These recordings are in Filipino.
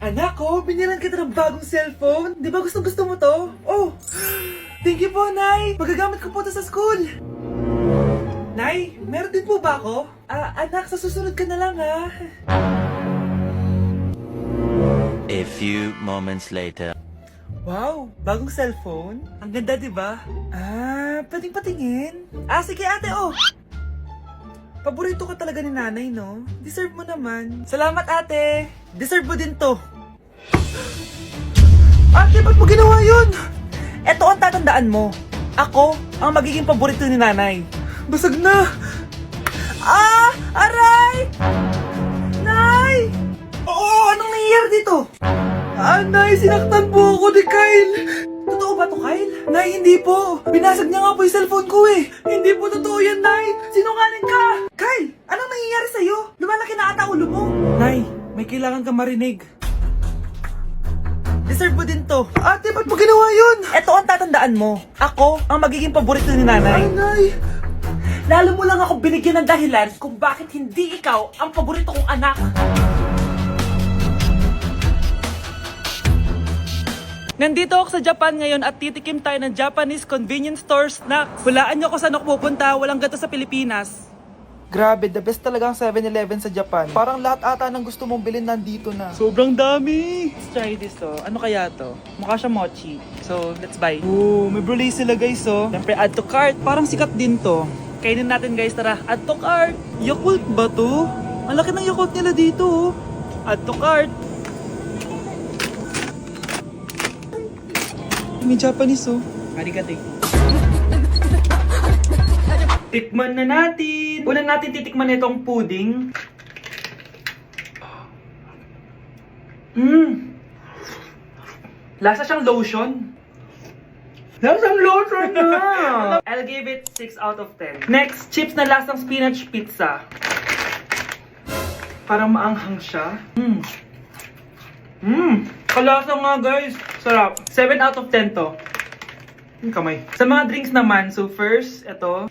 Anak ko, binilan kita ng bagong cellphone. Di ba gusto mo to? Oh, thank you po, Nay. Magagamit ko po to sa school. Nay, meron din po ba ako? Anak, sa susunod ka na lang, ha? A few moments later. Wow, bagong cellphone? Ang ganda, di ba? Pwedeng patingin? Sige ate, oh! Paborito ka talaga ni nanay, no? Deserve mo naman. Salamat, ate! Deserve mo din to. Ate, ba't mo ginawa yun? Eto ang tatandaan mo. Ako ang magiging paborito ni nanay. Basag na! Aray! Nay! Oo, anong nangyayari dito? Nay, sinaktan po ako ni Kyle. Totoo ba to, Kyle? Nay, hindi po. Binasag niya nga po yung cellphone ko eh. Hindi po totoo yan, Nay. Sinungaling ka. Kyle, anong nangyayari sa'yo? Lumalaki na ata ulo mo. Nay, may kailangan kang marinig. Deserve mo din to. Ate, ba't mo ginawa yun? Eto ang tatandaan mo. Ako ang magiging paborito ni nanay. Nay. Lalo mo lang ako binigyan ng dahilan kung bakit hindi ikaw ang paborito kong anak. Nandito ako sa Japan ngayon at titikim tayo ng Japanese convenience store snacks. Hulaan nyo kung saan ako pupunta, walang ganito sa Pilipinas. Grabe, the best talaga ang 7-Eleven sa Japan. Parang lahat ata ng gusto mong bilhin nandito na. Sobrang dami! Let's try this, oh. Ano kaya to? Mukha siya mochi. So, let's buy. Oh, may brulee sila, guys, oh. Siyempre, add to cart. Parang sikat din to. Kainin natin, guys, tara. Add to cart. Yakult ba to? Ang laki ng Yakult nila dito, oh. Add to cart. May Japanese, oh. Arigato. Tikman na natin. Una natin titikman itong pudding. Lasa siyang lotion. Lasang lotion na! I'll give it 6 out of 10. Next, chips na lasang spinach pizza. Parang maanghang siya. Kalasa nga, guys. Sarap. 7 out of 10 to. Yung kamay. Sa mga drinks naman, so first, ito.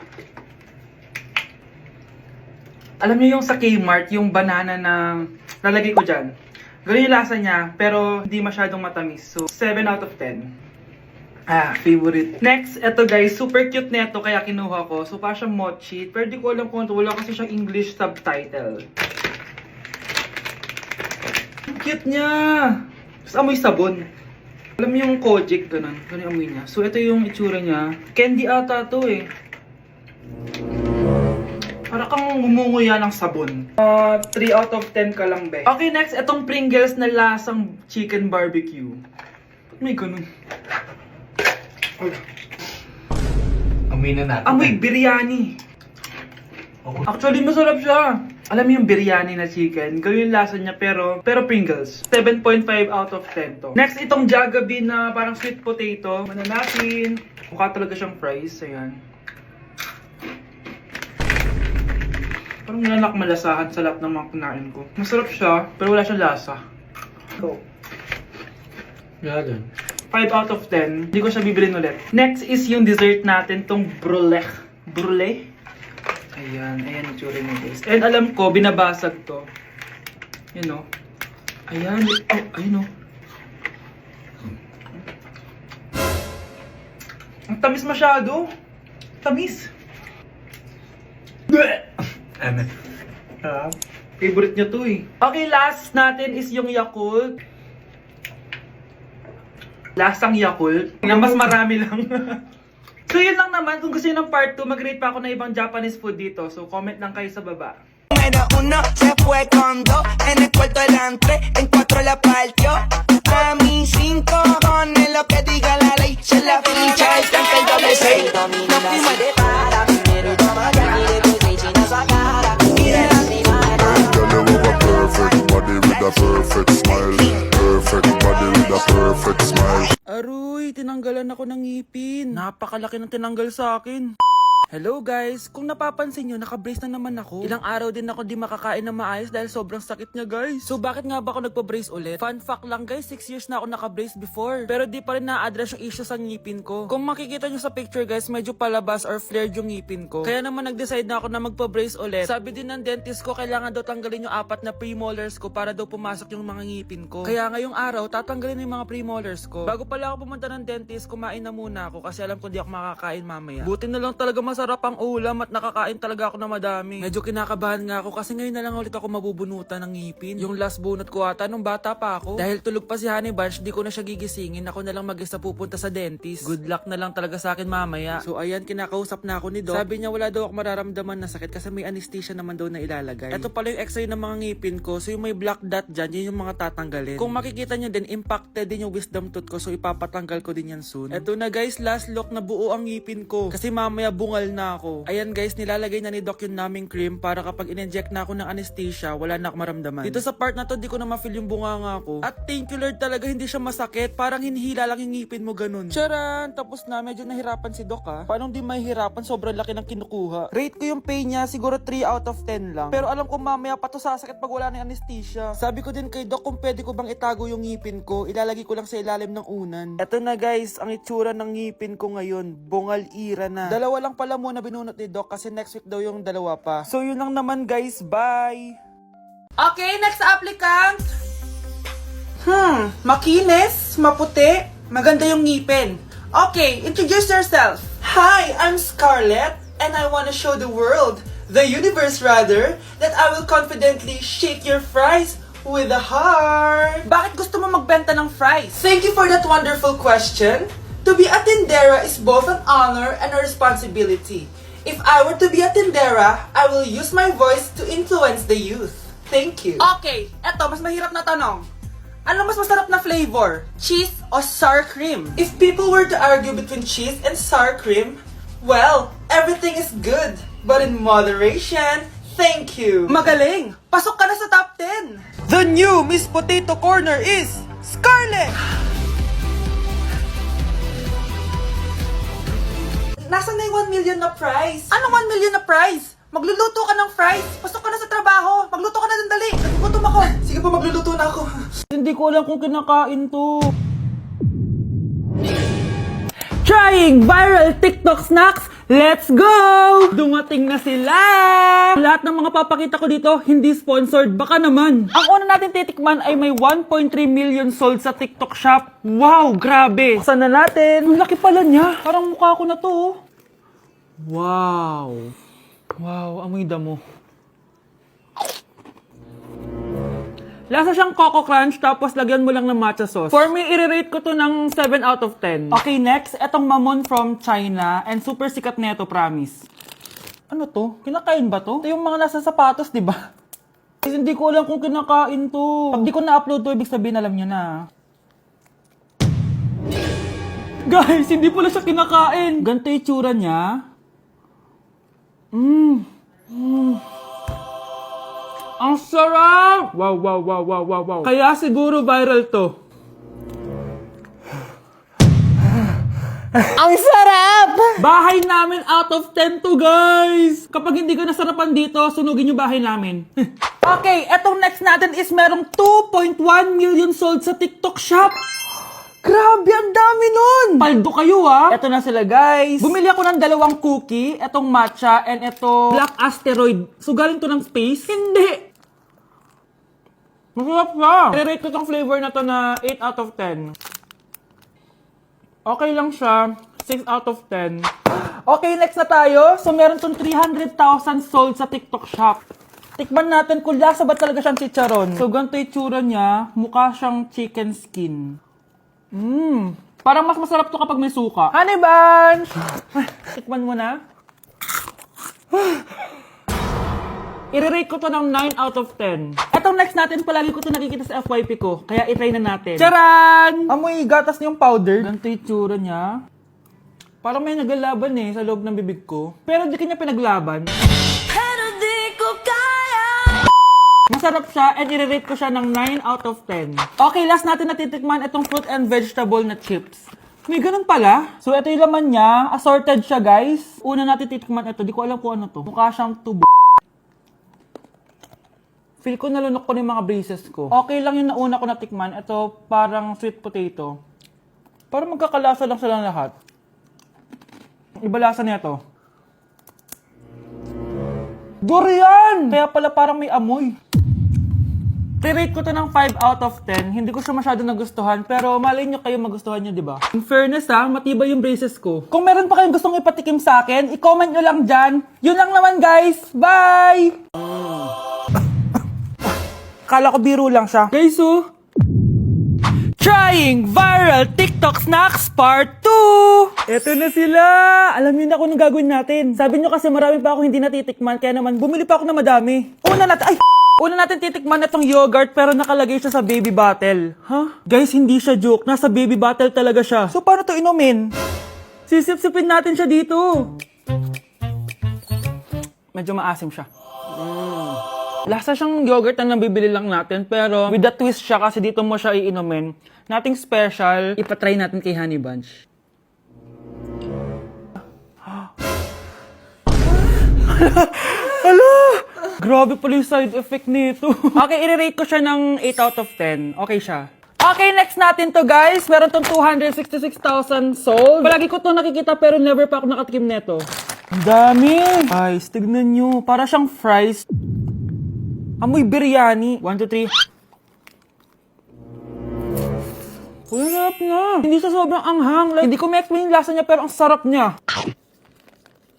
Alam niyo yung sa Kmart, yung banana na lalagay ko dyan. Ganun yung lasa niya, pero hindi masyadong matamis. So, 7 out of 10. Favorite. Next, ito guys, super cute na ito, kaya kinuha ko. So, parang siyang mochi. Pero di ko alam kung ito, wala kasi siyang English subtitle. Ang cute niya! Tapos amoy sabon. Alam mo yung Kojic, ganun. Ganun yung amoy niya. So, ito yung itsura niya. Candy ata to eh. Para kang ngumunguya ng sabon. 3 out of 10 ka lang, be. Okay, next, itong Pringles na lasang chicken barbecue. Ba't may ganun? Amoy na natin. Amoy biryani. Actually, masarap siya. Alam mo yung biryani na chicken, ganun yung lasa niya, pero Pringles. 7.5 out of 10 to. Next, itong Jollibee na parang sweet potato. Ano natin? Mukha talaga siyang fries. Ayan. Parang nanak malasahan sa lahat ng mga kinain ko. Masarap siya, pero wala siyang lasa. Go. Gagan. 5 out of 10. Hindi ko siya bibilin ulit. Next is yung dessert natin, tong brulee. Brulee? Ayan, ayan yung tsura niya, guys. And alam ko, binabasag to. Yun, o. Ayan, oh, ayun, o. Ang tamis masyado. Tamis. Favorite niya to eh. Okay, last natin is yung Yakult. Lasang Yakult. Na mas marami lang. So yun lang naman. Kung gusto nyo ng part 2, mag-rate pa ako ng ibang Japanese food dito. So comment lang kayo sa baba. Número 1 se fue con 2, en el cuarto delante, en 4 la partió. A mí 5 cojones lo que diga la ley, se la ficha y canta el doble 6. No fuimos de para, primero y toma ya y después se china su cara. Y de la primera. Girl, you have a perfect body with a perfect smile. Perfect body with a perfect smile. Aruy, tinanggalan ako ng ngipin. Napakalaki ng tinanggal sa akin. Hello guys! Kung napapansin nyo, naka-brace na naman ako. Ilang araw din ako di makakain na maayos dahil sobrang sakit niya guys. So bakit nga ba ako nagpa-brace ulit? Fun fact lang guys, 6 years na ako naka-brace before. Pero di pa rin na-address yung issue sa ngipin ko. Kung makikita nyo sa picture guys, medyo palabas or flared yung ngipin ko. Kaya naman nag-decide na ako na magpa-brace ulit. Sabi din ng dentist ko, kailangan daw tanggalin yung 4 na premolars ko para daw pumasok yung mga ngipin ko. Kaya ngayong araw, tatanggalin yung mga premolars ko. Bago pala ako pumunta ng dentist, kumain na muna ako kasi alam ko di ako makakain mamaya. Buti na lang talaga masarap ang ulam at nakakain talaga ako na madami. Medyo kinakabahan nga ako kasi ngayon na lang ulit ako mabubunutan ng ngipin. Yung last bunot ko ata nung bata pa ako. Dahil tulog pa si Honey Bunch, di ko na siya gigisingin. Ako na lang mag-isa pupunta sa dentist. Good luck na lang talaga sa akin mamaya. So ayan, kinakausap na ako ni Doc. Sabi niya wala daw ako mararamdaman na sakit kasi may anesthesia naman daw na ilalagay. Ito pala yung x-ray ng mga ngipin ko. So yung may black dot dyan, yun yung mga tatanggalin. Kung makikita nyo din, impacted din yung wisdom tooth ko. So ipapatanggal ko din yan soon. Ito na guys, last look na buo ang ngipin ko. Kasi mamaya bungal na ako. Ayan guys, nilalagay na ni Doc yung naming cream para kapag in-inject na ako ng anesthesia, wala na ako maramdaman. Dito sa part na to, di ko na ma-feel yung bunganga ko. At thank you Lord talaga, hindi siya masakit. Parang hinihila lang yung ngipin mo ganun. Charan! Tapos na, medyo nahirapan si Doc ha. Paano di mahihirapan? Sobrang laki ng kinukuha. Rate ko yung pain niya, siguro 3 out of 10 lang. Pero alam ko mamaya pa to sasakit pag wala na yung anesthesia. Sabi ko din kay Doc kung pwede ko bang itago yung ngipin ko, ilalagay ko lang sa ilalim ng unan. Eto na guys, ang itsura ng ngipin ko ngayon. Bungal ira na. Dalawa lang pala muna binunot ni Doc kasi next week daw yung dalawa pa. So yun lang naman guys, bye! Okay, next applicant! Makinis, maputi, maganda yung ngipin. Okay, introduce yourself. Hi, I'm Scarlett and I want to show the world, the universe rather, that I will confidently shake your fries with a heart. Bakit gusto mo magbenta ng fries? Thank you for that wonderful question. To be a tindera is both an honor and a responsibility. If I were to be a tindera, I will use my voice to influence the youth. Thank you. Okay, eto, mas mahirap na tanong. Ano mas masarap na flavor? Cheese o sour cream? If people were to argue between cheese and sour cream, well, everything is good, but in moderation. Thank you. Magaling! Pasok ka na sa top 10. The new Miss Potato Corner is Scarlett! Nasaan na yung 1 million na prize? Anong 1 million na prize? Magluluto ka ng fries. Pasok ka na sa trabaho. Magluto ka na ng dali. Nagugutom ako. Sige po, magluluto na ako. Hindi ko alam kung kinakain to. Trying viral TikTok snacks. Let's go! Dumating na sila! Lahat ng mga papakita ko dito, hindi sponsored. Baka naman. Ang una natin titikman ay may 1.3 million sold sa TikTok shop. Wow, grabe! Buksan na natin. Ang laki pala niya. Parang mukha ko na to. Oh. Wow. Wow, amoy damo. Lasa siyang Coco Crunch tapos lagyan mo lang ng matcha sauce. For me, i-rate ko to ng 7 out of 10. Okay, next, etong Mamon from China and super sikat neto, promise. Ano to? Kinakain ba to? Ito yung mga nasa sapatos, di ba? Kasi hindi ko alam kung kinakain to. Pag di ko na-upload to, ibig sabihin alam nyo na. Guys, hindi pala siya kinakain. Ganito yung tsura niya. Ang sarap! Wow, wow, wow, wow, wow, wow. Kaya siguro viral to. Ang sarap! Bahay namin out of 10 to, guys! Kapag hindi ka nasarapan dito, sunugin yung bahay namin. Okay, etong next natin is merong 2.1 million sold sa TikTok shop. Grabe, ang dami nun! Paldo kayo ha! Eto na sila guys. Bumili ako ng 2 cookie, etong matcha, and eto black asteroid. So galing to ng space? Hindi! Masarap siya! I-rate ko tong flavor na to na 8 out of 10. Okay lang siya. 6 out of 10. Okay, next na tayo. So meron tong 300,000 sold sa TikTok shop. Tikman natin kung lasa ba talaga siyang chicharon. So ganito yung tsura niya. Mukha siyang chicken skin. Parang mas masarap to kapag may suka. Honey Bunch! Tikman mo na. I-rate ko to ng 9 out of 10. Etong next natin, palagi ko to nakikita sa FYP ko. Kaya i-try na natin. Charan! Amoy gatas niyong powder. Ganito yung tsura niya. Parang may naglalaban sa loob ng bibig ko. Pero di kanya pinaglaban. Pero di ko kaya! Masarap siya and i-rate ko siya ng 9 out of 10. Okay, last natin natitikman itong fruit and vegetable na chips. May ganun pala. So, ito yung laman niya. Assorted siya, guys. Una natin titikman ito. Di ko alam kung ano to. Mukha siyang tubo. Feel ko nalunok ko na yung mga braces ko. Okay lang yung nauna ko natikman. Ito, parang sweet potato. Parang magkakalasa lang silang lahat. Iba lasa niya to. Durian! Kaya pala parang may amoy. I-rate ko to ng 5 out of 10. Hindi ko siya masyado nagustuhan, pero malay nyo kayo magustuhan nyo, di ba? In fairness ha, matibay yung braces ko. Kung meron pa kayong gustong ipatikim sa akin, i-comment nyo lang dyan. Yun lang naman guys. Bye! Kala ko biro lang siya. Guys, Trying Viral TikTok Snacks Part 2! Eto na sila! Alam niyo na kung anong gagawin natin. Sabi niyo kasi marami pa ako hindi natitikman, kaya naman bumili pa ako na madami. Una natin titikman itong yogurt pero nakalagay siya sa baby bottle. Guys, hindi siya joke. Nasa baby bottle talaga siya. So, paano to inumin? Sisip-sipin natin siya dito. Medyo maasim siya. Lasa siyang yogurt na nabibili lang natin, pero with a twist siya kasi dito mo siya iinumin. Nothing special. Ipatry natin kay Honey Bunch. Hala! Grabe pala yung side effect nito. Okay, i-rate ko siya ng 8 out of 10. Okay siya. Okay, next natin to guys. Meron tong 266,000 sold. Palagi ko to nakikita pero never pa ako nakatikim neto. Ang dami! Guys, tignan nyo. Para siyang fries. Amoy biryani. 1, 2, 3. Sarap na. Hindi siya sobrang anghang. Like, hindi ko ma-explain yung lasa niya pero ang sarap niya.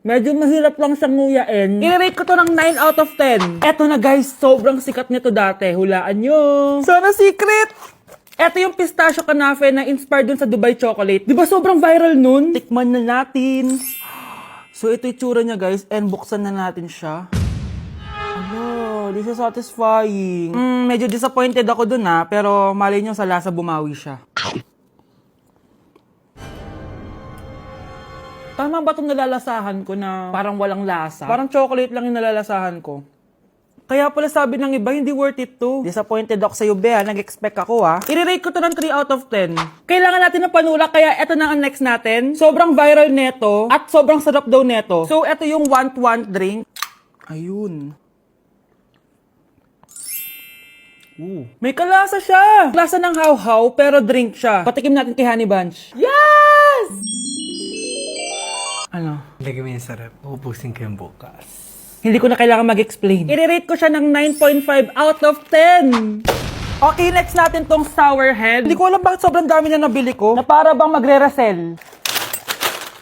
Medyo mahirap lang siyang nguyain. I-rate ko to ng 9 out of 10. Eto na guys, sobrang sikat nito dati. Hulaan nyo. Sana secret! Eto yung pistachio kanafe na inspired dun sa Dubai chocolate. Di ba sobrang viral nun? Tikman na natin. So ito yung tsura niya guys, and buksan na natin siya. Ano, di siya satisfying. Medyo disappointed ako dun pero malay nyo sa lasa bumawi siya. Tama ba itong nalalasahan ko na parang walang lasa? Parang chocolate lang yung nalalasahan ko. Kaya pala sabi ng iba, hindi worth it to. Disappointed ako sa'yo, Bea. Nag-expect ako, I-rate ko to ng 3 out of 10. Kailangan natin ng panulak, kaya eto na ang next natin. Sobrang viral neto, at sobrang sarap daw neto. So, eto yung want drink. Ayun. May kalasa siya! Lasa ng how-how, pero drink siya. Patikim natin kay Honey Bunch. Yes! Ano? Lagyan mo yung sarap. Uubusin ko yung bukas. Hindi ko na kailangan mag-explain. I-rate ko siya ng 9.5 out of 10. Okay, next natin tong sour head. Hindi ko alam bakit sobrang dami na nabili ko. Na para bang magre-resell.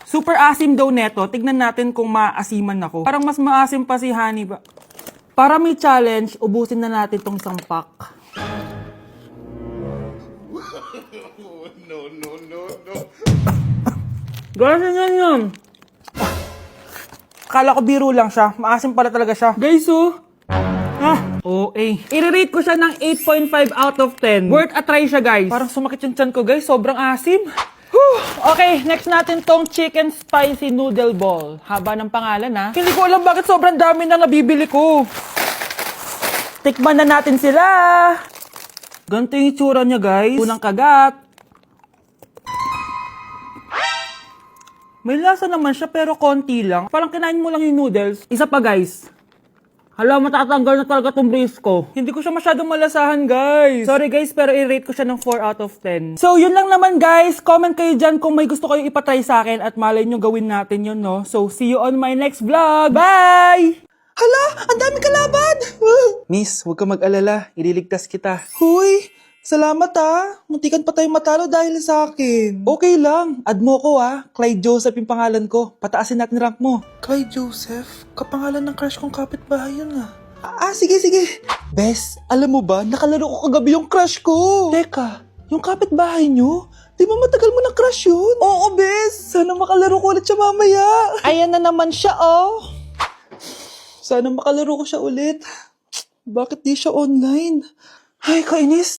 Super asim daw neto. Tignan natin kung maasiman ako. Parang mas maasim pa si Honey ba? Para may challenge, ubusin na natin tong isang pack. Ganyan yan yun. Akala ko biro lang siya. Maasim pala talaga siya. Guys, I-rate ko siya ng 8.5 out of 10. Worth a try siya, guys. Parang sumakit yung tiyan ko, guys. Sobrang asim. Okay, next natin tong chicken spicy noodle ball. Haba ng pangalan, Hindi ko alam bakit sobrang dami na nabibili ko. Tikman na natin sila. Ganito yung itsura niya, guys. Unang kagat. May lasa naman siya pero konti lang. Parang kinain mo lang yung noodles. Isa pa guys. Hala, matatanggal na talaga tong brace ko. Hindi ko siya masyadong malasahan guys. Sorry guys, pero i-rate ko siya ng 4 out of 10. So yun lang naman guys. Comment kayo dyan kung may gusto kayong ipatry sa akin at malay nyo gawin natin yun, no? So see you on my next vlog. Bye! Hala, ang dami kalaban! Miss, huwag ka mag-alala. Ililigtas kita. Huy! Salamat muntikan pa tayong matalo dahil sa akin. Okay lang, add mo ko Clyde Joseph yung pangalan ko. Pataasin natin rank mo. Clyde Joseph? Kapangalan ng crush kong kapitbahay yun sige. Bes, alam mo ba, nakalaro ko kagabi yung crush ko. Teka, yung kapitbahay nyo? Di ba matagal mo na crush yun? Oo, Bes. Sana makalaro ko ulit siya mamaya. Ayan na naman siya, Sana makalaro ko siya ulit. Bakit di siya online? Ay, kainis.